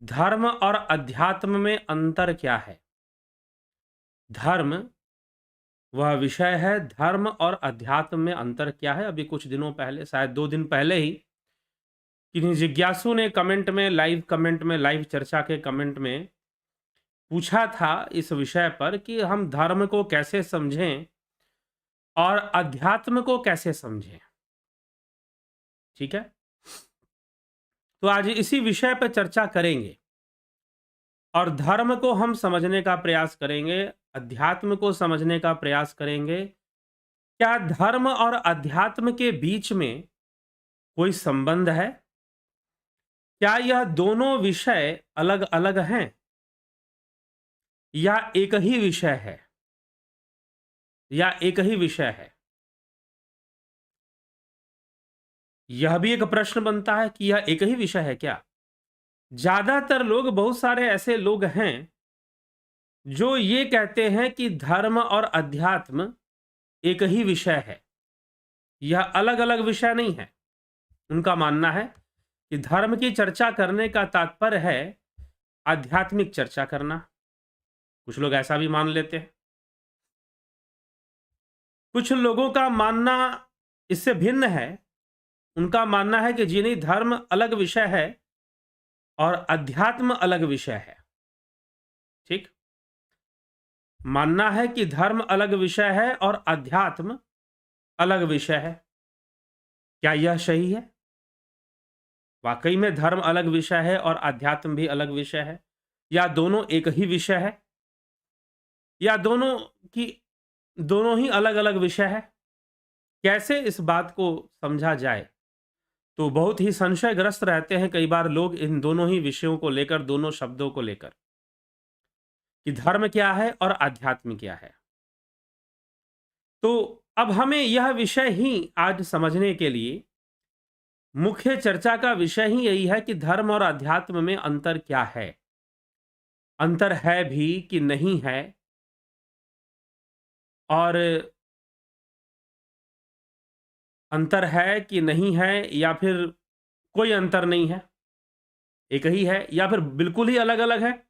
धर्म और अध्यात्म में अंतर क्या है? धर्म वह विषय है, धर्म और अध्यात्म में अंतर क्या है? अभी कुछ दिनों पहले, शायद 2 दिन पहले ही किन्हीं जिज्ञासु ने कमेंट में, लाइव चर्चा के कमेंट में पूछा था इस विषय पर कि हम धर्म को कैसे समझें और अध्यात्म को कैसे समझें? ठीक है? तो आज इसी विषय पर चर्चा करेंगे और धर्म को हम समझने का प्रयास करेंगे, अध्यात्म को समझने का प्रयास करेंगे। क्या धर्म और अध्यात्म के बीच में कोई संबंध है? क्या यह दोनों विषय अलग-अलग हैं या एक ही विषय है? या एक ही विषय है? यह भी एक प्रश्न बनता है कि यह एक ही विषय है क्या? ज्यादातर लोग, बहुत सारे ऐसे लोग हैं जो ये कहते हैं कि धर्म और अध्यात्म एक ही विषय है। यह अलग-अलग विषय नहीं है। उनका मानना है कि धर्म की चर्चा करने का तात्पर्य है आध्यात्मिक चर्चा करना। कुछ लोग ऐसा भी मान लेते हैं। कुछ लोगों का मानना इससे भिन्न है। उनका मानना है कि जी नहीं, धर्म अलग विषय है और अध्यात्म अलग विषय है। ठीक? मानना है कि धर्म अलग विषय है और अध्यात्म अलग विषय है। क्या यह सही है? वाकई में धर्म अलग विषय है और अध्यात्म भी अलग विषय है, या दोनों एक ही विषय है, या दोनों ही अलग-अलग विषय है? कैसे इस बात को समझा जाए? तो बहुत ही संशयग्रस्त रहते हैं कई बार लोग इन दोनों ही विषयों को लेकर, दोनों शब्दों को लेकर, कि धर्म क्या है और अध्यात्म क्या है। तो अब हमें यह विषय ही आज समझने के लिए, मुख्य चर्चा का विषय ही यही है कि धर्म और अध्यात्म में अंतर क्या है? अंतर है भी कि नहीं है? और अंतर है कि नहीं है, या फिर कोई अंतर नहीं है, एक ही है, या फिर बिल्कुल ही अलग-अलग है,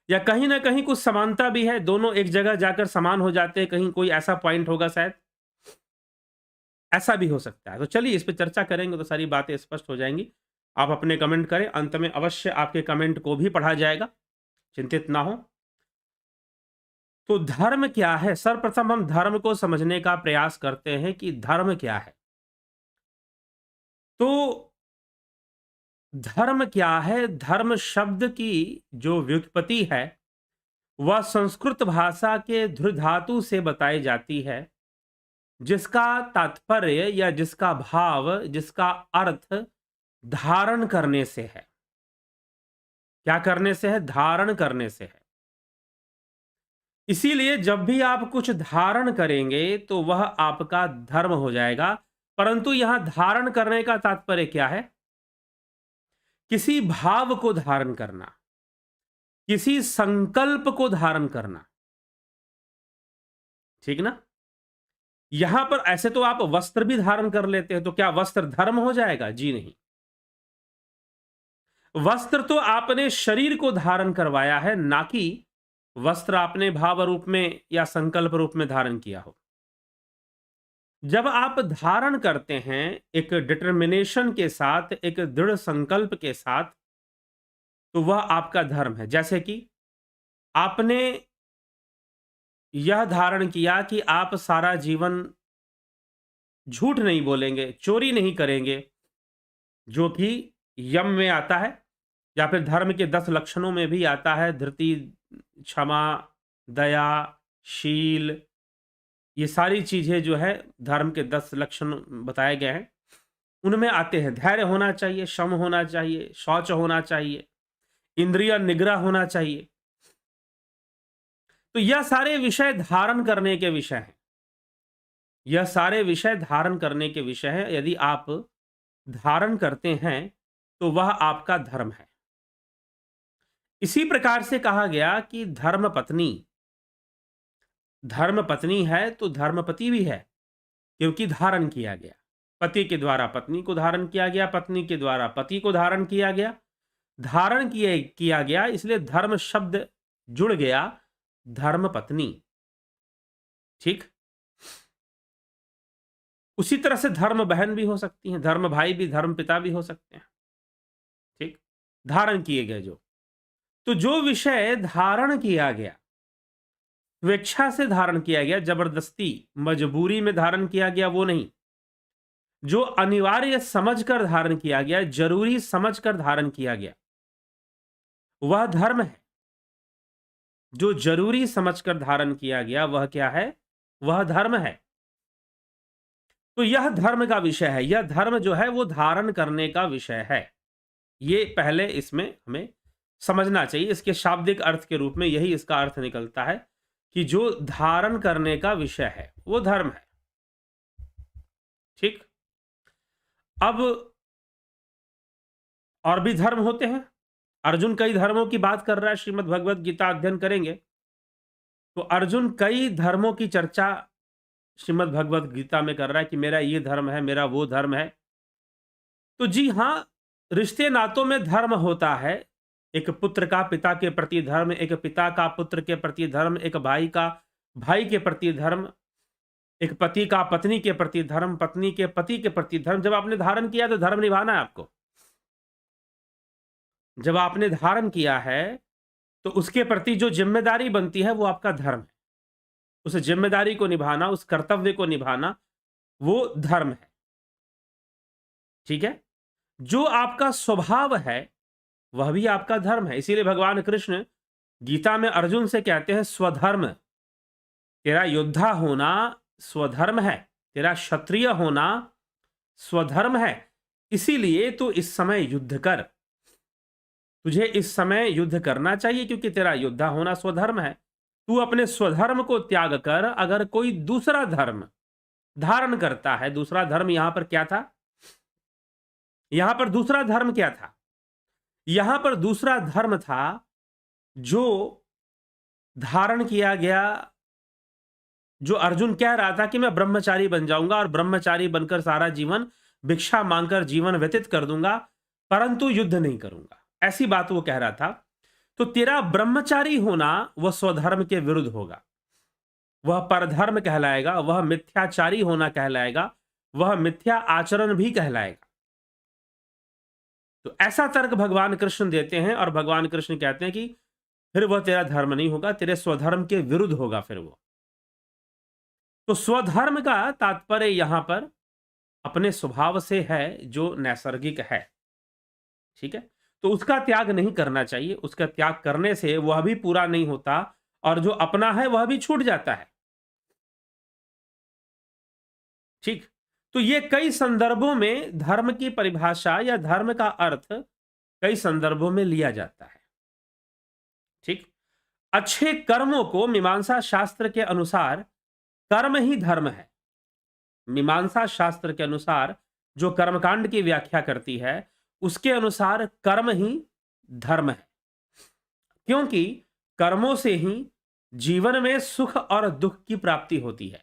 या कहीं न कहीं कुछ समानता भी है, दोनों एक जगह जाकर समान हो जाते हैं, कहीं कोई ऐसा पॉइंट होगा शायद। ऐसा भी हो सकता है। तो चलिए इस पे चर्चा करेंगे तो सारी बातें स्पष्ट हो जाएँगी। आप अपने कमेंट करें, अंत में अवश्य आपके कमेंट को भी पढ़ा जाएगा, चिंतित ना हों। तो धर्म क्या है? सर्वप्रथम हम धर्म को समझने का प्रयास करते हैं कि धर्म क्या है? तो धर्म क्या है? धर्म शब्द की जो व्युत्पत्ति है, वह संस्कृत भाषा के धृ धातु से बताई जाती है, जिसका तात्पर्य या जिसका भाव, जिसका अर्थ धारण करने से है। क्या करने से है? धारण करने से है। इसीलिए जब भी आप कुछ धारण करेंगे तो वह आपका धर्म हो जाएगा। परंतु यहां धारण करने का तात्पर्य क्या है? किसी भाव को धारण करना, किसी संकल्प को धारण करना। ठीक ना? यहां पर ऐसे तो आप वस्त्र भी धारण कर लेते हैं, तो क्या वस्त्र धर्म हो जाएगा? जी नहीं। वस्त्र तो आपने शरीर को धारण करवाया है, ना कि वस्त्र आपने भाव रूप में या संकल्प रूप में धारण किया हो। जब आप धारण करते हैं एक डिटर्मिनेशन के साथ, एक दृढ़ संकल्प के साथ, तो वह आपका धर्म है। जैसे कि आपने यह धारण किया कि आप सारा जीवन झूठ नहीं बोलेंगे, चोरी नहीं करेंगे, जो कि यम में आता है, या फिर धर्म के 10 लक्षणों में भी आता है। धृति, क्षमा, दया, शील, ये सारी चीजें जो है धर्म के 10 लक्षण बताए गए हैं, उनमें आते हैं। धैर्य होना चाहिए, शम होना चाहिए, शौच होना चाहिए, इंद्रिय निग्रह होना चाहिए। तो यह सारे विषय धारण करने के विषय हैं। यह सारे विषय धारण करने के विषय हैं। यदि आप धारण करते हैं तो वह आपका धर्म है। इसी प्रकार से कहा गया कि धर्म पत्नी है तो धर्मपति भी है, क्योंकि धारण किया गया। पति के द्वारा पत्नी को धारण किया गया, पत्नी के द्वारा पति को धारण किया गया। धारण किया गया, इसलिए धर्म शब्द जुड़ गया धर्म पत्नी। ठीक। उसी तरह से धर्म बहन भी हो सकती हैं, धर्म भाई भी, धर्म पिता भी हो सकते हैं। ठीक। धारण किए गए तो जो विषय धारण किया गया, स्वेच्छा से धारण किया गया, जबरदस्ती मजबूरी में धारण किया गया, वो नहीं। जो अनिवार्य समझकर धारण किया गया, जरूरी समझकर धारण किया गया, वह धर्म है। जो जरूरी समझकर धारण किया गया वह क्या है? वह धर्म है। तो यह धर्म का विषय है, यह धर्म जो है वो धारण करने का विषय है। ये पहले इसमें हमें समझना चाहिए। इसके शाब्दिक अर्थ के रूप में यही इसका अर्थ निकलता है कि जो धारण करने का विषय है वो धर्म है। ठीक। अब और भी धर्म होते हैं। अर्जुन कई धर्मों की बात कर रहा है, श्रीमद् भगवत गीता अध्ययन करेंगे तो अर्जुन कई धर्मों की चर्चा श्रीमद् भगवत गीता में कर रहा है कि मेरा ये धर्म है, मेरा वो धर्म है। तो जी हां, रिश्ते नातों में धर्म होता है। एक पुत्र का पिता के प्रति धर्म, एक पिता का पुत्र के प्रति धर्म, एक भाई का भाई के प्रति धर्म, एक पति का पत्नी के प्रति धर्म, पत्नी के पति के प्रति धर्म। जब आपने धारण किया तो धर्म निभाना है आपको। जब आपने धारण किया है तो उसके प्रति जो जिम्मेदारी बनती है वो आपका धर्म है। उस जिम्मेदारी को निभाना, उस कर्तव्य को निभाना, वो धर्म है। ठीक है। जो आपका स्वभाव है वह भी आपका धर्म है। इसीलिए भगवान कृष्ण गीता में अर्जुन से कहते हैं स्वधर्म। तेरा योद्धा होना स्वधर्म है, तेरा क्षत्रिय होना स्वधर्म है। इसीलिए तो इस समय युद्ध कर, तुझे इस समय युद्ध करना चाहिए क्योंकि तेरा योद्धा होना स्वधर्म है। तू अपने स्वधर्म को त्याग कर अगर कोई दूसरा धर्म धारण करता है, दूसरा धर्म यहां पर क्या था? यहां पर दूसरा धर्म क्या था? यहां पर दूसरा धर्म था जो धारण किया गया, जो अर्जुन कह रहा था कि मैं ब्रह्मचारी बन जाऊंगा और ब्रह्मचारी बनकर सारा जीवन भिक्षा मांगकर जीवन व्यतीत कर दूंगा, परंतु युद्ध नहीं करूंगा, ऐसी बात वो कह रहा था। तो तेरा ब्रह्मचारी होना वह स्वधर्म के विरुद्ध होगा, वह परधर्म कहलाएगा, वह मिथ्याचारी होना कहलाएगा, वह मिथ्या आचरण भी कहलाएगा। तो ऐसा तर्क भगवान कृष्ण देते हैं और भगवान कृष्ण कहते हैं कि फिर वह तेरा धर्म नहीं होगा, तेरे स्वधर्म के विरुद्ध होगा फिर वो। तो स्वधर्म का तात्पर्य यहां पर अपने स्वभाव से है, जो नैसर्गिक है। ठीक है। तो उसका त्याग नहीं करना चाहिए, उसका त्याग करने से वह भी पूरा नहीं होता और जो अपना है वह भी छूट जाता है। ठीक। तो ये कई संदर्भों में धर्म की परिभाषा या धर्म का अर्थ कई संदर्भों में लिया जाता है। ठीक। अच्छे कर्मों को मीमांसा शास्त्र के अनुसार कर्म ही धर्म है। मीमांसा शास्त्र के अनुसार जो कर्मकांड की व्याख्या करती है उसके अनुसार कर्म ही धर्म है, क्योंकि कर्मों से ही जीवन में सुख और दुख की प्राप्ति होती है।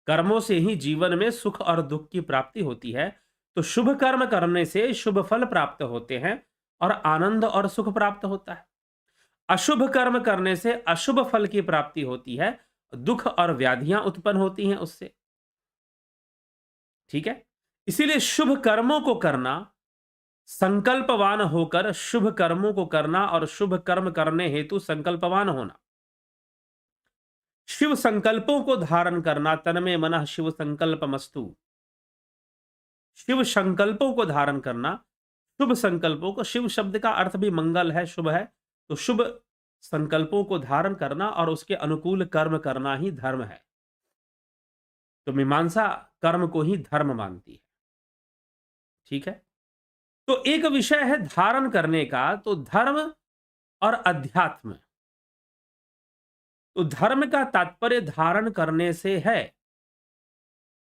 कर्मों से ही जीवन में सुख और दुख की प्राप्ति होती है। तो शुभ कर्म करने से शुभ फल प्राप्त होते हैं और आनंद और सुख प्राप्त होता है। अशुभ कर्म करने से अशुभ फल की प्राप्ति होती है, दुख और व्याधियां उत्पन्न होती हैं उससे। ठीक है। इसीलिए शुभ कर्मों को करना, संकल्पवान होकर शुभ कर्मों को करना और शुभ कर्म करने हेतु संकल्पवान होना, शिव संकल्पों को धारण करना, तन्मे मनः शिव संकल्पमस्तु। शिव संकल्पों को धारण करना, शुभ संकल्पों को, शिव शब्द का अर्थ भी मंगल है, शुभ है, तो शुभ संकल्पों को धारण करना और उसके अनुकूल कर्म करना ही धर्म है। तो मीमांसा कर्म को ही धर्म मानती है। ठीक है। तो एक विषय है धारण करने का, तो धर्म और अध्यात्म। तो धर्म का तात्पर्य धारण करने से है,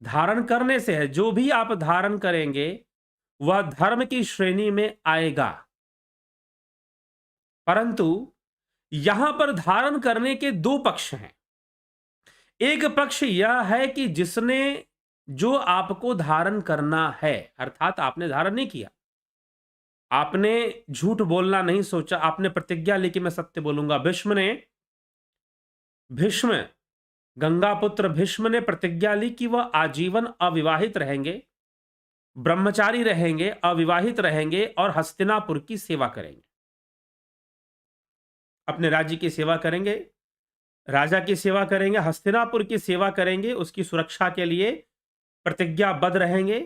धारण करने से है। जो भी आप धारण करेंगे वह धर्म की श्रेणी में आएगा। परंतु यहां पर धारण करने के दो पक्ष हैं। एक पक्ष यह है कि जिसने जो आपको धारण करना है, अर्थात आपने धारण नहीं किया, आपने झूठ बोलना नहीं सोचा, आपने प्रतिज्ञा ली कि मैं सत्य बोलूंगा। भीष्म गंगापुत्र भीष्म ने प्रतिज्ञा ली कि वह आजीवन अविवाहित रहेंगे, ब्रह्मचारी रहेंगे, अविवाहित रहेंगे और हस्तिनापुर की सेवा करेंगे। अपने राज्य की सेवा करेंगे, राजा की सेवा करेंगे, हस्तिनापुर की सेवा करेंगे, उसकी सुरक्षा के लिए प्रतिज्ञाबद्ध रहेंगे,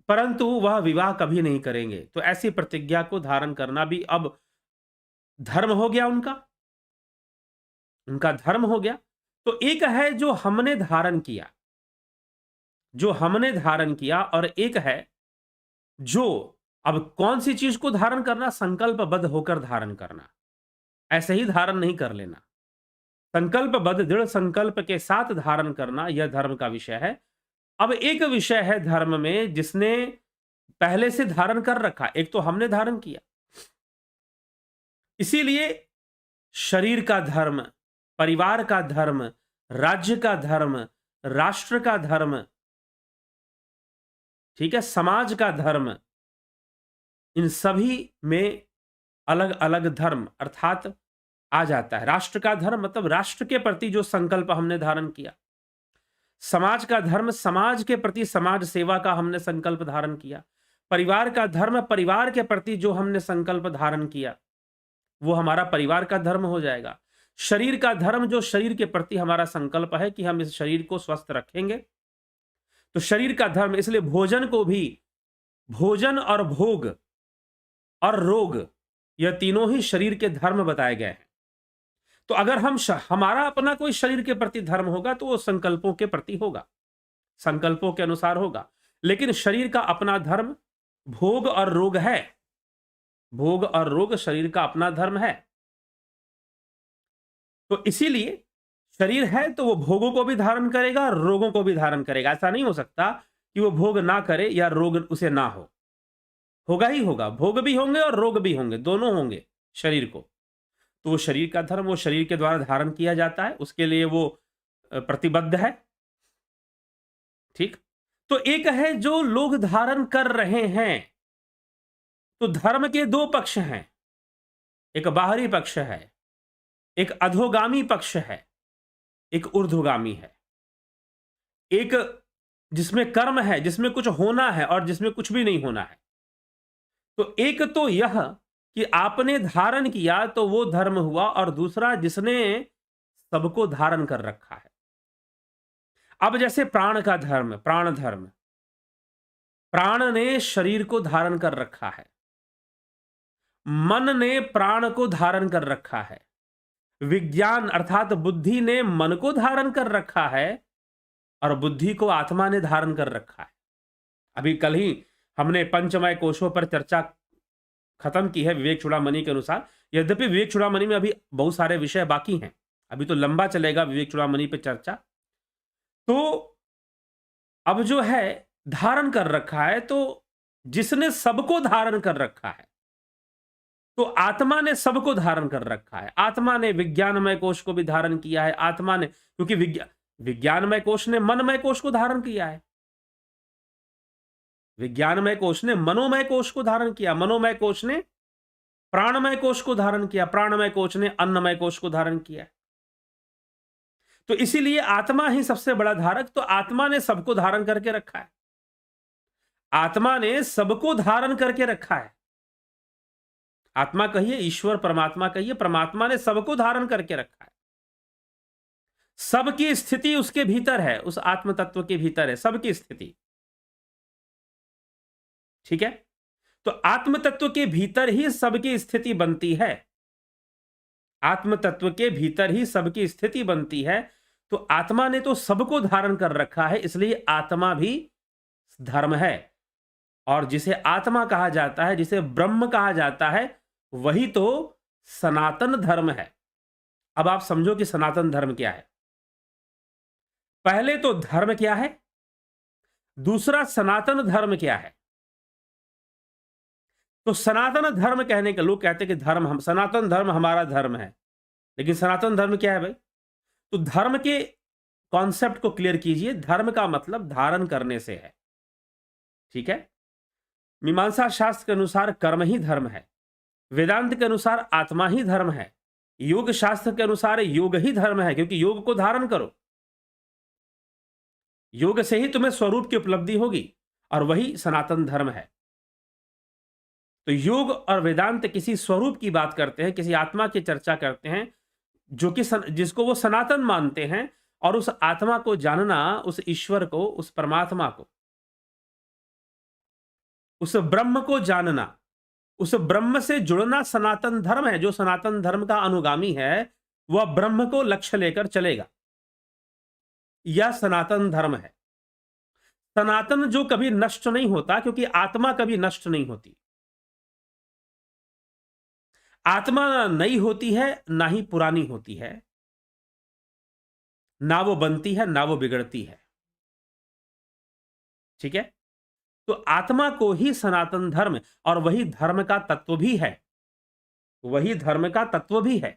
परंतु वह विवाह कभी नहीं करेंगे। तो ऐसी प्रतिज्ञा को धारण करना भी अब धर्म हो गया, उनका धर्म हो गया। तो एक है जो हमने धारण किया, और एक है जो अब कौन सी चीज को धारण करना, संकल्पबद्ध होकर धारण करना, ऐसे ही धारण नहीं कर लेना। संकल्पबद्ध दृढ़ संकल्प के साथ धारण करना, यह धर्म का विषय है। अब एक विषय है धर्म में जिसने पहले से धारण कर रखा, एक तो हमने धारण किया, इसीलिए शरीर का धर्म, परिवार का धर्म, राज्य का धर्म, राष्ट्र का धर्म, ठीक है, समाज का धर्म, इन सभी में अलग अलग धर्म अर्थात आ जाता है। राष्ट्र का धर्म मतलब राष्ट्र के प्रति जो संकल्प हमने धारण किया, समाज का धर्म समाज के प्रति समाज सेवा का हमने संकल्प धारण किया, परिवार का धर्म परिवार के प्रति जो हमने संकल्प धारण किया वो हमारा परिवार का धर्म हो जाएगा। शरीर का धर्म जो शरीर के प्रति हमारा संकल्प है कि हम इस शरीर को स्वस्थ रखेंगे, तो शरीर का धर्म। इसलिए भोजन को भी, भोजन और भोग और रोग, यह तीनों ही शरीर के धर्म बताए गए हैं। तो अगर हमारा अपना कोई शरीर के प्रति धर्म होगा तो वो संकल्पों के प्रति होगा, संकल्पों के अनुसार होगा। लेकिन शरीर का अपना धर्म भोग और रोग है, भोग और रोग शरीर का अपना धर्म है। तो इसीलिए शरीर है तो वो भोगों को भी धारण करेगा और रोगों को भी धारण करेगा। ऐसा नहीं हो सकता कि वो भोग ना करे या रोग उसे ना हो, होगा ही होगा। भोग भी होंगे और रोग भी होंगे, दोनों होंगे शरीर को। तो वो शरीर का धर्म वो शरीर के द्वारा धारण किया जाता है, उसके लिए वो प्रतिबद्ध है, ठीक। तो एक है जो लोग धारण कर रहे हैं। तो धर्म के दो पक्ष हैं, एक बाहरी पक्ष है, एक अधोगामी पक्ष है, एक ऊर्ध्वगामी है। एक जिसमें कर्म है, जिसमें कुछ होना है, और जिसमें कुछ भी नहीं होना है। तो एक तो यह कि आपने धारण किया तो वो धर्म हुआ, और दूसरा जिसने सबको धारण कर रखा है। अब जैसे प्राण का धर्म, प्राण धर्म, प्राण ने शरीर को धारण कर रखा है, मन ने प्राण को धारण कर रखा है, विज्ञान अर्थात बुद्धि ने मन को धारण कर रखा है, और बुद्धि को आत्मा ने धारण कर रखा है। अभी कल ही हमने पंचमय कोशों पर चर्चा खत्म की है विवेक चूड़ामणि के अनुसार। यद्यपि विवेक चूड़ामणि में अभी बहुत सारे विषय बाकी हैं, अभी तो लंबा चलेगा विवेक चूड़ामणि पे चर्चा। तो अब जो है धारण कर रखा है, तो जिसने सबको धारण कर रखा है, तो आत्मा ने सबको धारण कर रखा है। आत्मा ने विज्ञानमय कोश को भी धारण किया है, आत्मा ने, क्योंकि विज्ञानमय कोश ने मनमय कोश को धारण किया है, विज्ञानमय कोश ने मनोमय कोश को धारण किया, मनोमय कोश ने प्राणमय कोश को धारण किया, प्राणमय कोश ने अन्नमय कोश को धारण किया। तो इसीलिए आत्मा ही सबसे बड़ा धारक। तो आत्मा ने सबको धारण करके रखा है, आत्मा ने सबको धारण करके रखा है। आत्मा कहिए, ईश्वर परमात्मा कहिए, परमात्मा ने सबको धारण करके रखा है। सबकी स्थिति उसके भीतर है, उस आत्म तत्व के भीतर है सबकी स्थिति, ठीक है। तो आत्म तत्व के भीतर ही सबकी स्थिति बनती है, आत्म तत्व के भीतर ही सबकी स्थिति बनती है। तो आत्मा ने तो सबको धारण कर रखा है, इसलिए आत्मा भी धर्म है। और जिसे आत्मा कहा जाता है, जिसे ब्रह्म कहा जाता है, वही तो सनातन धर्म है। अब आप समझो कि सनातन धर्म क्या है। पहले तो धर्म क्या है, दूसरा सनातन धर्म क्या है। तो सनातन धर्म कहने के लोग कहते हैं कि धर्म, हम सनातन धर्म हमारा धर्म है, लेकिन सनातन धर्म क्या है भाई। तो धर्म के कॉन्सेप्ट को क्लियर कीजिए। धर्म का मतलब धारण करने से है, ठीक है। मीमांसा शास्त्र के अनुसार कर्म ही धर्म है, वेदांत के अनुसार आत्मा ही धर्म है, योग शास्त्र के अनुसार योग ही धर्म है, क्योंकि योग को धारण करो, योग से ही तुम्हें स्वरूप की उपलब्धि होगी और वही सनातन धर्म है। तो योग और वेदांत किसी स्वरूप की बात करते हैं, किसी आत्मा की चर्चा करते हैं, जो कि जिसको वो सनातन मानते हैं, और उस आत्मा को जानना, उस ईश्वर को, उस परमात्मा को, उस ब्रह्म को जानना, उस ब्रह्म से जुड़ना सनातन धर्म है। जो सनातन धर्म का अनुगामी है वह ब्रह्म को लक्ष्य लेकर चलेगा, यह सनातन धर्म है। सनातन जो कभी नष्ट नहीं होता, क्योंकि आत्मा कभी नष्ट नहीं होती। आत्मा ना नई होती है, ना ही पुरानी होती है, ना वो बनती है ना वो बिगड़ती है। ठीक है, तो आत्मा को ही सनातन धर्म, और वही धर्म का तत्व भी है, वही धर्म का तत्व भी है।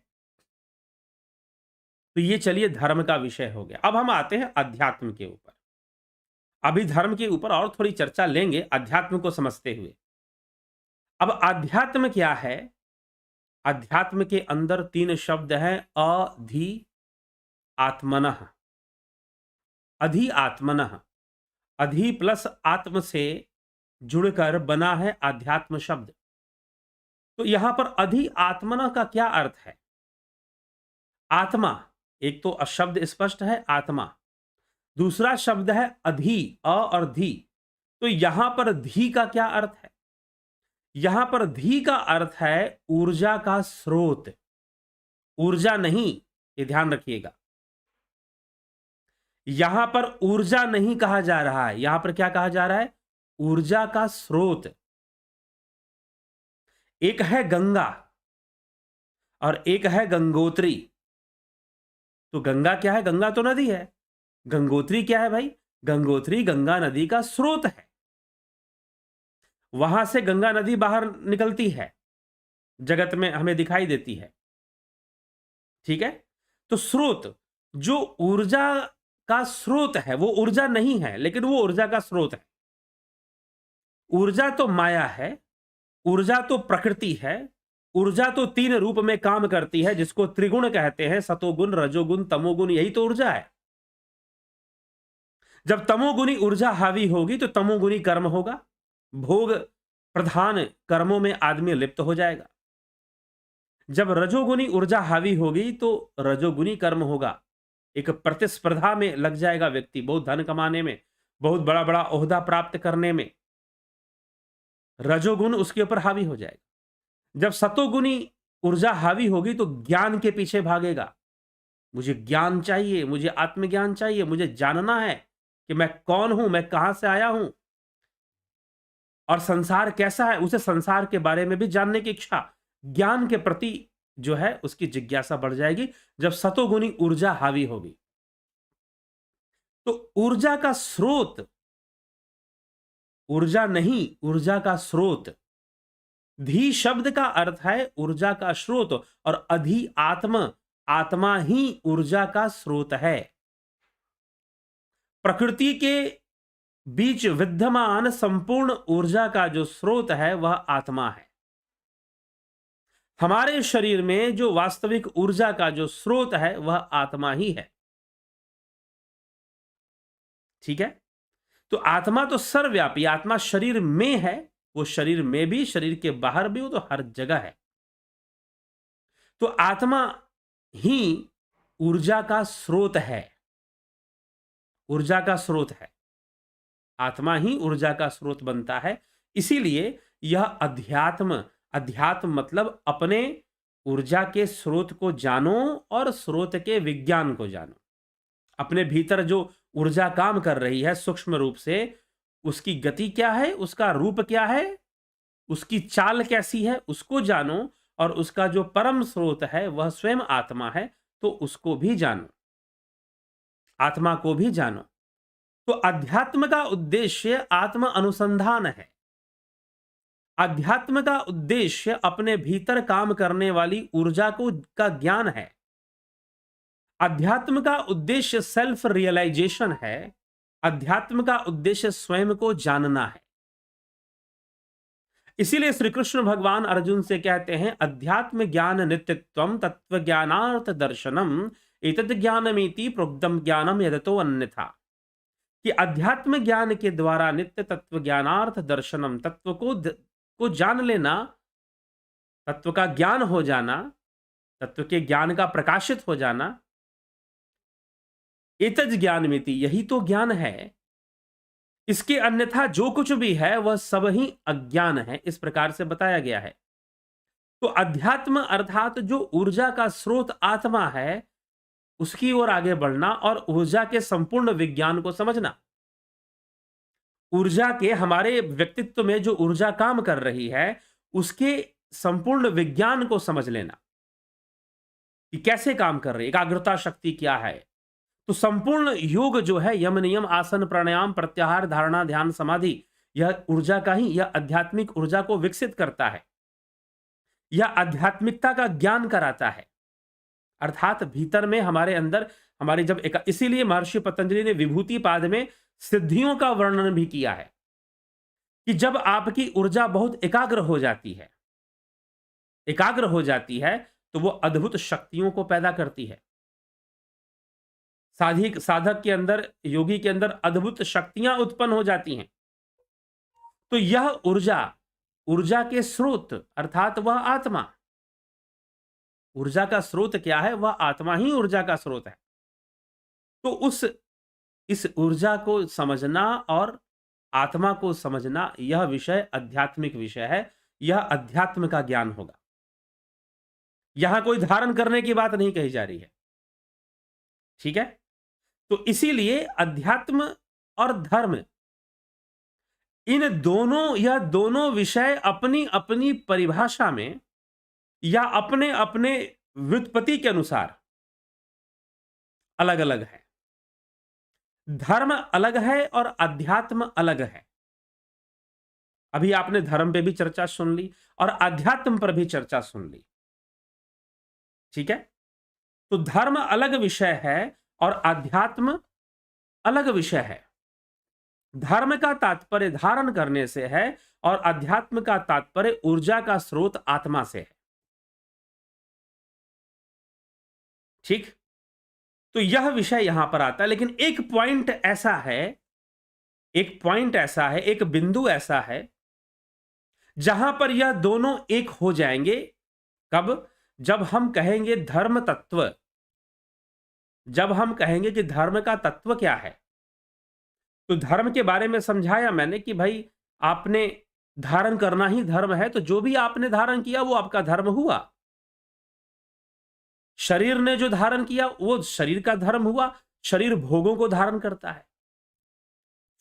तो ये चलिए धर्म का विषय हो गया। अब हम आते हैं अध्यात्म के ऊपर। अभी धर्म के ऊपर और थोड़ी चर्चा लेंगे अध्यात्म को समझते हुए। अब अध्यात्म क्या है? अध्यात्म के अंदर 3 शब्द हैं, अधि आत्मनः। अधि आत्मनः, अधि प्लस आत्म से जुड़कर बना है आध्यात्म शब्द। तो यहां पर अधि आत्मनः का क्या अर्थ है? आत्मा, एक तो शब्द स्पष्ट है आत्मा, दूसरा शब्द है अधि, अ और धी। तो यहां पर धी का क्या अर्थ है? यहां पर धी का अर्थ है ऊर्जा का स्रोत, ऊर्जा नहीं, ये ध्यान रखिएगा। यहां पर ऊर्जा नहीं कहा जा रहा है, यहां पर क्या कहा जा रहा है? ऊर्जा का स्रोत। एक है गंगा और एक है गंगोत्री। तो गंगा क्या है? गंगा तो नदी है। गंगोत्री क्या है भाई? गंगोत्री गंगा नदी का स्रोत है, वहां से गंगा नदी बाहर निकलती है, जगत में हमें दिखाई देती है। ठीक है, तो स्रोत, जो ऊर्जा का स्रोत है, वो ऊर्जा नहीं है लेकिन वो ऊर्जा का स्रोत है। ऊर्जा तो माया है, ऊर्जा तो प्रकृति है, ऊर्जा तो 3 रूप में काम करती है, जिसको त्रिगुण कहते हैं, सतोगुण, रजोगुण, तमोगुण, यही तो ऊर्जा है। जब तमोगुणी ऊर्जा हावी होगी तो तमोगुणी कर्म होगा, भोग प्रधान कर्मों में आदमी लिप्त हो जाएगा। जब रजोगुणी ऊर्जा हावी होगी तो रजोगुणी कर्म होगा, एक प्रतिस्पर्धा में लग जाएगा व्यक्ति, बहुत धन कमाने में, बहुत बड़ा बड़ा ओहदा प्राप्त करने में, रजोगुण उसके ऊपर हावी हो जाएगा। जब सतोगुणी ऊर्जा हावी होगी तो ज्ञान के पीछे भागेगा, मुझे ज्ञान चाहिए, मुझे आत्मज्ञान चाहिए, मुझे जानना है कि मैं कौन हूं, मैं कहां से आया हूं और संसार कैसा है, उसे संसार के बारे में भी जानने की इच्छा, ज्ञान के प्रति जो है उसकी जिज्ञासा बढ़ जाएगी जब सतोगुणी ऊर्जा हावी होगी। तो ऊर्जा का स्रोत, ऊर्जा नहीं, ऊर्जा का स्रोत। धी शब्द का अर्थ है ऊर्जा का स्रोत, और अधि आत्म, आत्मा ही ऊर्जा का स्रोत है। प्रकृति के बीच विद्यमान संपूर्ण ऊर्जा का जो स्रोत है वह आत्मा है। हमारे शरीर में जो वास्तविक ऊर्जा का जो स्रोत है वह आत्मा ही है। ठीक है, तो आत्मा तो सर्वव्यापी, आत्मा शरीर में है, वो शरीर में भी, शरीर के बाहर भी, वो तो हर जगह है। तो आत्मा ही ऊर्जा का स्रोत है, ऊर्जा का स्रोत है, आत्मा ही ऊर्जा का स्रोत बनता है। इसीलिए यह अध्यात्म, अध्यात्म मतलब अपने ऊर्जा के स्रोत को जानो और स्रोत के विज्ञान को जानो। अपने भीतर जो ऊर्जा काम कर रही है सूक्ष्म रूप से, उसकी गति क्या है, उसका रूप क्या है, उसकी चाल कैसी है, उसको जानो, और उसका जो परम स्रोत है वह स्वयं आत्मा है, तो उसको भी जानो, आत्मा को भी जानो। तो अध्यात्म का उद्देश्य आत्म अनुसंधान है। अध्यात्म का उद्देश्य अपने भीतर काम करने वाली ऊर्जा को का ज्ञान है। अध्यात्म का उद्देश्य सेल्फ रियलाइजेशन है। अध्यात्म का उद्देश्य स्वयं को जानना है। इसीलिए श्री कृष्ण भगवान अर्जुन से कहते हैं अध्यात्म ज्ञान नित्यत्वम तत्व ज्ञानार्थ दर्शनम एतद ज्ञानमिति प्रोक्तम ज्ञानम यदतो अन्यथा, कि अध्यात्म ज्ञान के द्वारा नित्य तत्व ज्ञानार्थ दर्शनम, तत्व को जान लेना, तत्व का ज्ञान हो जाना, तत्व के ज्ञान का प्रकाशित हो जाना, एतज ज्ञानमिति, यही तो ज्ञान है। इसके अन्यथा जो कुछ भी है वह सब ही अज्ञान है, इस प्रकार से बताया गया है। तो अध्यात्म अर्थात जो ऊर्जा का स्रोत आत्मा है, उसकी ओर आगे बढ़ना और ऊर्जा के संपूर्ण विज्ञान को समझना। ऊर्जा के, हमारे व्यक्तित्व में जो ऊर्जा काम कर रही है उसके संपूर्ण विज्ञान को समझ लेना कि कैसे काम कर रही है, एकाग्रता शक्ति क्या है। तो संपूर्ण योग जो है, यम नियम आसन प्राणायाम प्रत्याहार धारणा ध्यान समाधि, यह ऊर्जा का ही, यह आध्यात्मिक ऊर्जा को विकसित करता है, यह आध्यात्मिकता का ज्ञान कराता है। अर्थात भीतर में हमारे अंदर हमारे जब इसीलिए महर्षि पतंजलि ने विभूति पाद में सिद्धियों का वर्णन भी किया है कि जब आपकी ऊर्जा बहुत एकाग्र हो जाती है, एकाग्र हो जाती है तो वो अद्भुत शक्तियों को पैदा करती है। साधक के अंदर, योगी के अंदर अद्भुत शक्तियां उत्पन्न हो जाती हैं। तो यह ऊर्जा के स्रोत अर्थात वह आत्मा, ऊर्जा का स्रोत क्या है, वह आत्मा ही ऊर्जा का स्रोत है। तो इस ऊर्जा को समझना और आत्मा को समझना, यह विषय आध्यात्मिक विषय है, यह अध्यात्म का ज्ञान होगा। यहां कोई धारण करने की बात नहीं कही जा रही है, ठीक है। तो इसीलिए अध्यात्म और धर्म, इन दोनों, यह दोनों विषय अपनी अपनी परिभाषा में या अपने अपने व्युत्पत्ति के अनुसार अलग अलग है। धर्म अलग है और अध्यात्म अलग है। अभी आपने धर्म पे भी चर्चा सुन ली और अध्यात्म पर भी चर्चा सुन ली, ठीक है। तो धर्म अलग विषय है और अध्यात्म अलग विषय है। धर्म का तात्पर्य धारण करने से है और अध्यात्म का तात्पर्य ऊर्जा का स्रोत आत्मा से है, ठीक। तो यह विषय यहां पर आता है। लेकिन एक पॉइंट ऐसा है, एक बिंदु ऐसा है जहां पर यह दोनों एक हो जाएंगे। कब? जब हम कहेंगे धर्म तत्व, जब हम कहेंगे कि धर्म का तत्व क्या है। तो धर्म के बारे में समझाया मैंने कि भाई आपने धारण करना ही धर्म है, तो जो भी आपने धारण किया वो आपका धर्म हुआ। शरीर ने जो धारण किया वो शरीर का धर्म हुआ। शरीर भोगों को धारण करता है,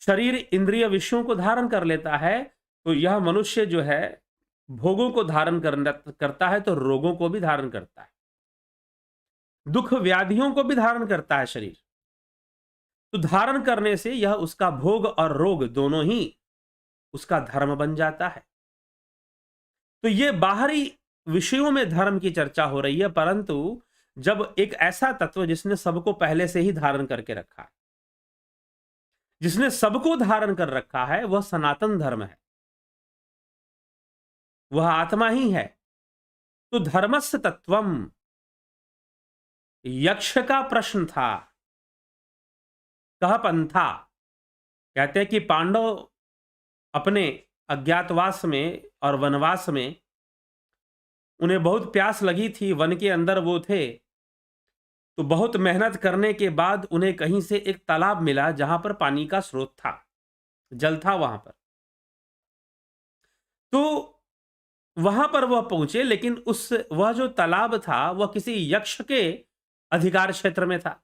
शरीर इंद्रिय विषयों को धारण कर लेता है। तो यह मनुष्य जो है भोगों को धारण करता है, तो रोगों को भी धारण करता है, दुख व्याधियों को भी धारण करता है शरीर। तो धारण करने से यह उसका भोग और रोग दोनों ही उसका धर्म बन जाता है। तो ये बाहरी विषयों में धर्म की चर्चा हो रही है, परंतु जब एक ऐसा तत्व जिसने सबको पहले से ही धारण करके रखा है, जिसने सबको धारण कर रखा है, वह सनातन धर्म है, वह आत्मा ही है। तो धर्मस्य तत्वम, यक्ष का प्रश्न था, कह पंथा। कहते हैं कि पांडव अपने अज्ञातवास में और वनवास में उन्हें बहुत प्यास लगी थी, वन के अंदर वो थे। तो बहुत मेहनत करने के बाद उन्हें कहीं से एक तालाब मिला जहां पर पानी का स्रोत था, जल था वहां पर। तो वहां पर वह पहुंचे, लेकिन वह जो तालाब था वह किसी यक्ष के अधिकार क्षेत्र में था।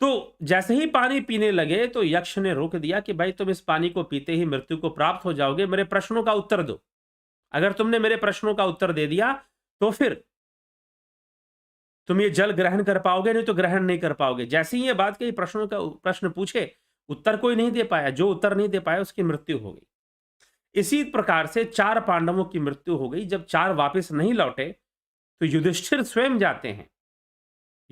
तो जैसे ही पानी पीने लगे तो यक्ष ने रोक दिया कि भाई तुम इस पानी को पीते ही मृत्यु को प्राप्त हो जाओगे, मेरे प्रश्नों का उत्तर दो। अगर तुमने मेरे प्रश्नों का उत्तर दे दिया तो फिर तुम ये जल ग्रहण कर पाओगे, नहीं तो ग्रहण नहीं कर पाओगे। जैसे ही ये बात कही, प्रश्न पूछे, उत्तर कोई नहीं दे पाया। जो उत्तर नहीं दे पाया उसकी मृत्यु हो गई। इसी प्रकार से 4 पांडवों की मृत्यु हो गई। जब 4 वापस नहीं लौटे तो युधिष्ठिर स्वयं जाते हैं,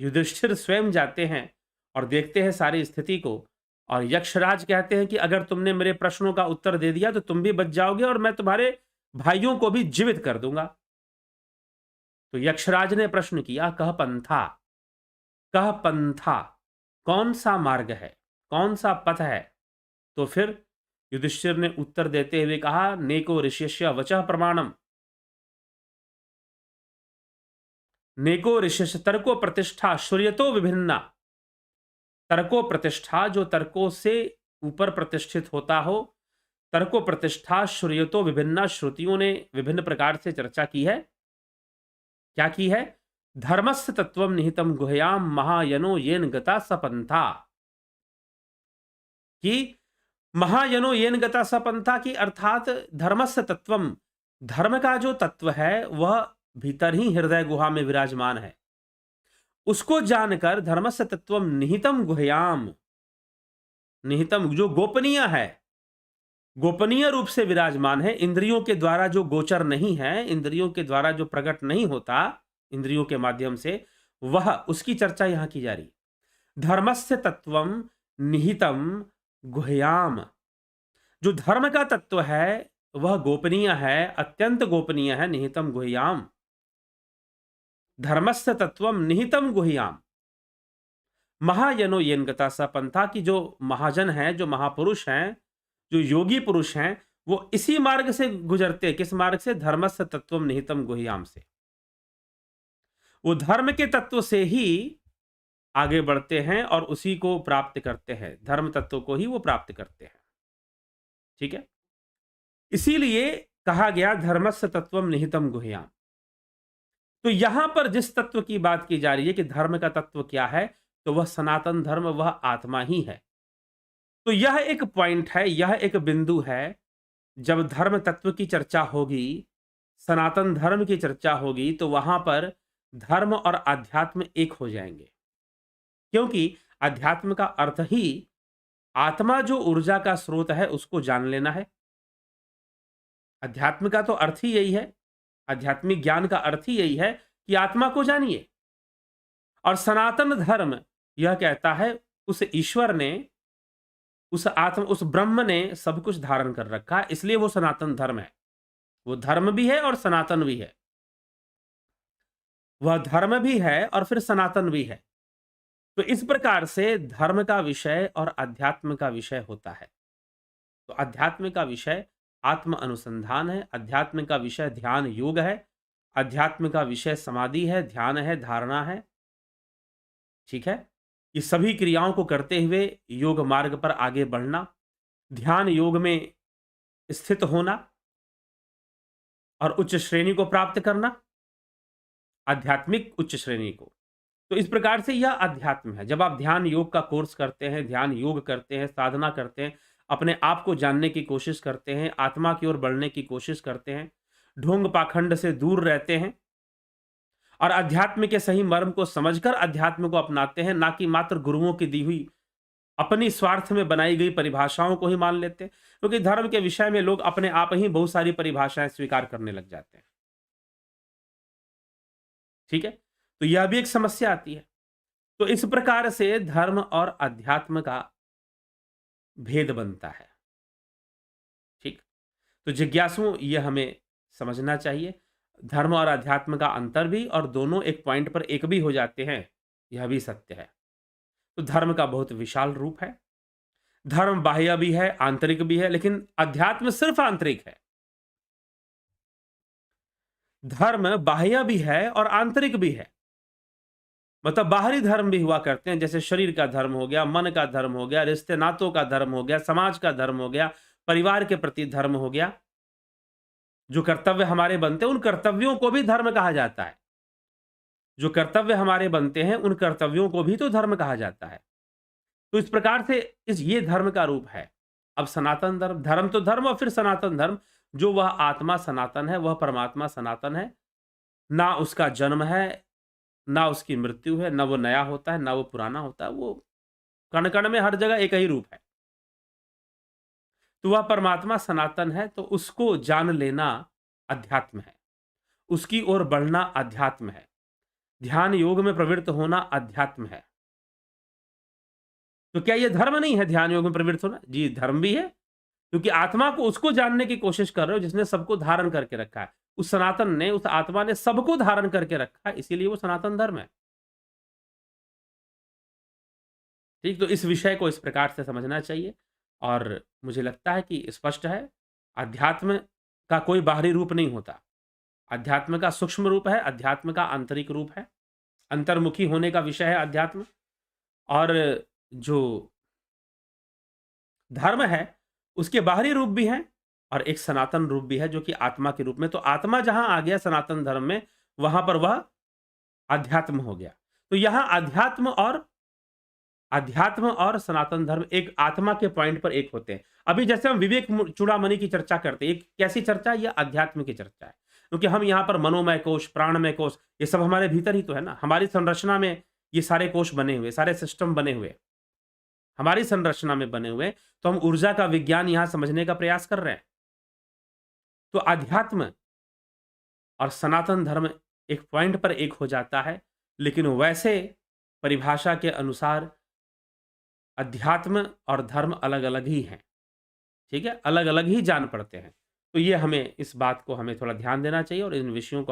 युधिष्ठिर स्वयं जाते हैं और देखते हैं सारी स्थिति को, और यक्षराज कहते हैं कि अगर तुमने मेरे प्रश्नों का उत्तर दे दिया तो तुम भी बच जाओगे और मैं तुम्हारे भाइयों को भी जीवित कर दूंगा। तो यक्षराज ने प्रश्न किया, कह पंथा, कौन सा मार्ग है, कौन सा पथ है? तो फिर युधिष्ठिर ने उत्तर देते हुए कहा, नेको ऋष्यस्य वचः प्रमाणम, नेको ऋष्यस्य तर्को प्रतिष्ठा श्रूयतो विभिन्ना। तर्को प्रतिष्ठा, जो तर्कों से ऊपर प्रतिष्ठित होता हो, तर्को प्रतिष्ठा श्रूयतो विभिन्ना, श्रुतियों ने विभिन्न प्रकार से चर्चा की है। क्या की है? धर्मस्य तत्वम निहितम गुह्याम महायनो येन गता सपंथा, कि महायनो येन गता सपंथा, की अर्थात धर्मस्य तत्वम, धर्म का जो तत्व है वह भीतर ही हृदय गुहा में विराजमान है। उसको जानकर धर्मस्य तत्वम निहितम गुह्याम, निहितम जो गोपनीय है, गोपनीय रूप से विराजमान है, इंद्रियों के द्वारा जो गोचर नहीं है, इंद्रियों के द्वारा जो प्रकट नहीं होता इंद्रियों के माध्यम से, वह उसकी चर्चा यहां की जा रही है। धर्मस्य तत्वम निहितम गुह्याम, जो धर्म का तत्व है वह गोपनीय है, अत्यंत गोपनीय है। निहितम गुह्याम, धर्मस्य तत्वम निहितम गुह्याम, महायनो येन गता स पंथा, की जो महाजन है, जो महापुरुष हैं, जो योगी पुरुष हैं, वो इसी मार्ग से गुजरते हैं। किस मार्ग से? धर्मस्य तत्वम निहितम गुह्याम से। वो धर्म के तत्व से ही आगे बढ़ते हैं और उसी को प्राप्त करते हैं, धर्म तत्व को ही वो प्राप्त करते हैं। ठीक है, इसीलिए कहा गया धर्मस्य तत्वम निहितम गुह्याम। तो यहां पर जिस तत्व की बात की जा रही है कि धर्म का तत्व क्या है, तो वह सनातन धर्म, वह आत्मा ही है। तो यह एक पॉइंट है, यह एक बिंदु है। जब धर्म तत्व की चर्चा होगी, सनातन धर्म की चर्चा होगी, तो वहां पर धर्म और अध्यात्म एक हो जाएंगे। क्योंकि अध्यात्म का अर्थ ही आत्मा जो ऊर्जा का स्रोत है उसको जान लेना है। अध्यात्म का तो अर्थ ही यही है, आध्यात्मिक ज्ञान का अर्थ ही यही है कि आत्मा को जानिए। और सनातन धर्म यह कहता है उस ईश्वर ने, उस आत्म, उस ब्रह्म ने सब कुछ धारण कर रखा है, इसलिए वो सनातन धर्म है। वो धर्म भी है और सनातन भी है, वह धर्म भी है और फिर सनातन भी है। तो इस प्रकार से धर्म का विषय और अध्यात्म का विषय होता है। तो अध्यात्म का विषय आत्म अनुसंधान है, अध्यात्म का विषय ध्यान योग है, अध्यात्म का विषय समाधि है, ध्यान है, धारणा है। ठीक है, ये सभी क्रियाओं को करते हुए योग मार्ग पर आगे बढ़ना, ध्यान योग में स्थित होना और उच्च श्रेणी को प्राप्त करना, आध्यात्मिक उच्च श्रेणी को। तो इस प्रकार से यह अध्यात्म है। जब आप ध्यान योग का कोर्स करते हैं, ध्यान योग करते हैं, साधना करते हैं, अपने आप को जानने की कोशिश करते हैं, आत्मा की ओर बढ़ने की कोशिश करते हैं, ढोंग पाखंड से दूर रहते हैं और अध्यात्म के सही मर्म को समझकर अध्यात्म को अपनाते हैं, ना कि मात्र गुरुओं की दी हुई अपनी स्वार्थ में बनाई गई परिभाषाओं को ही मान लेते हैं। क्योंकि धर्म के विषय में लोग अपने आप ही बहुत सारी परिभाषाएं स्वीकार करने लग जाते हैं। ठीक है, तो यह भी एक समस्या आती है। तो इस प्रकार से धर्म और अध्यात्म का भेद बनता है। ठीक, तो जिज्ञासुओं यह हमें समझना चाहिए। धर्म और अध्यात्म का अंतर भी, और दोनों एक पॉइंट पर एक भी हो जाते हैं, यह भी सत्य है। तो धर्म का बहुत विशाल रूप है। धर्म बाह्य भी है, आंतरिक भी है, लेकिन अध्यात्म सिर्फ आंतरिक है। धर्म बाह्य भी है और आंतरिक भी है। मतलब बाहरी धर्म भी हुआ करते हैं, जैसे शरीर का धर्म हो गया, मन का धर्म हो गया, रिश्ते नातों का धर्म हो गया, समाज का धर्म हो गया, परिवार के प्रति धर्म हो गया। जो कर्तव्य हमारे बनते हैं उन कर्तव्यों को भी धर्म कहा जाता है। जो कर्तव्य हमारे बनते हैं उन कर्तव्यों को भी तो धर्म कहा जाता है। तो इस प्रकार से ये धर्म का रूप है। अब सनातन धर्म, धर्म तो धर्म और फिर सनातन धर्म, जो वह आत्मा सनातन है, वह परमात्मा सनातन है। ना उसका जन्म है, ना उसकी मृत्यु है, ना वो नया होता है, ना वो पुराना होता है। वो कण कण में हर जगह एक ही रूप है। तो वह परमात्मा सनातन है, तो उसको जान लेना अध्यात्म है, उसकी ओर बढ़ना अध्यात्म है, ध्यान योग में प्रवृत्त होना अध्यात्म है। तो क्या ये धर्म नहीं है ध्यान योग में प्रवृत्त होना? जी, धर्म भी है, क्योंकि आत्मा को उसको जानने की कोशिश कर रहे हो जिसने सबको धारण करके रखा है। उस सनातन ने, उस आत्मा ने सबको धारण करके रखा है, इसीलिए वो सनातन धर्म है। ठीक, तो इस विषय को इस प्रकार से समझना चाहिए और मुझे लगता है कि स्पष्ट है, अध्यात्म का कोई बाहरी रूप नहीं होता। अध्यात्म का सूक्ष्म रूप है, अध्यात्म का आंतरिक रूप है। अंतर्मुखी होने का विषय है अध्यात्म। और जो धर्म है, उसके बाहरी रूप भी हैं और एक सनातन रूप भी है जो कि आत्मा के रूप में। तो आत्मा जहाँ आ गया सनातन धर्म में, वहाँ पर वह अध्यात्म हो गया। तो यहाँ अध्यात्म और सनातन धर्म एक आत्मा के पॉइंट पर एक होते हैं। अभी जैसे हम विवेक चूड़ामणि की चर्चा करते हैं, एक कैसी चर्चा है? ये अध्यात्म की चर्चा है। क्योंकि हम यहाँ पर मनोमय कोश, प्राणमय कोश, ये सब हमारे भीतर ही तो है ना। हमारी संरचना में ये सारे कोश बने हुए, सारे सिस्टम बने हुए, हमारी संरचना में बने हुए। तो हम ऊर्जा का विज्ञान यहाँ समझने का प्रयास कर रहे हैं। तो अध्यात्म और सनातन धर्म एक पॉइंट पर एक हो जाता है, लेकिन वैसे परिभाषा के अनुसार अध्यात्म और धर्म अलग-अलग ही हैं। ठीक है? अलग-अलग ही जान पड़ते हैं। तो ये हमें इस बात को हमें थोड़ा ध्यान देना चाहिए और इन विषयों को